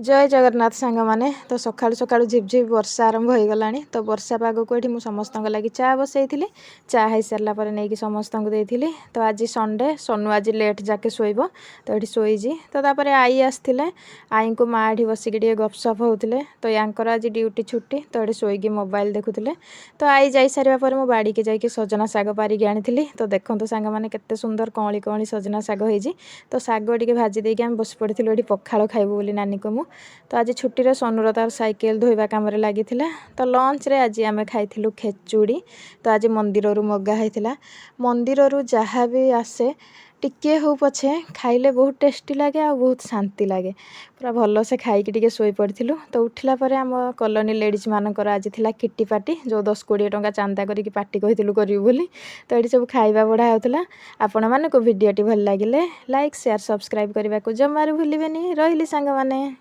जय जगन्नाथ सांग माने तो सकाळु सकाळु झिपझिप वर्षा आरंभ हो गलानी। तो वर्षा पाग को ये समस्त लगी चा बसई चा हो सारा पर नहीं समस्त देती। तो आज संडे सोनू आज लेट जाके शोब तो ये शोजी तो तापर आई आसते आई को माँ ये बसिक गपसप होते। तो यांकर आज ड्यूटी छुट्टी तो ये शोक मोबाइल देखुले। तो आई जा सारा पर मो बाड़ी के जाकि सजना शाग पारिकी आनी। तो देखो सांग मैंने केते सुंदर कौली कौली सजना शाग होती। तो शाग टे भाजी देकी आम बस पड़ी ये पखाड़ खाइबू बोली नानी को मु। तो आज छुट्टी रे सोनूर तार साइकेल धोइबा काम रे लगी। तो लंच रे आज आम खाइलु खेचुड़ी। तो आज मंदिर मगा होता मंदिर जहाँ भी आसे टिके हो पछे खाइले बहुत टेस्टी लगे आ बहुत शांति लगे पूरा भल से खाइकी टिके शोई पड़िलु। तो उठिला परे आम कॉलोनी लेडीज मानकर आज थिला किटी पार्टी जो 10-20 टंका चांदा करिकी पार्टी कहितलु करिवु बोली। तो ये सब खाइबा बड़ा होता। आपण मानक वीडियोटी भल लगिले लाइक शेयर सब्सक्राइब करने को जमारू भूलिबेनी। रहिली सांग माने।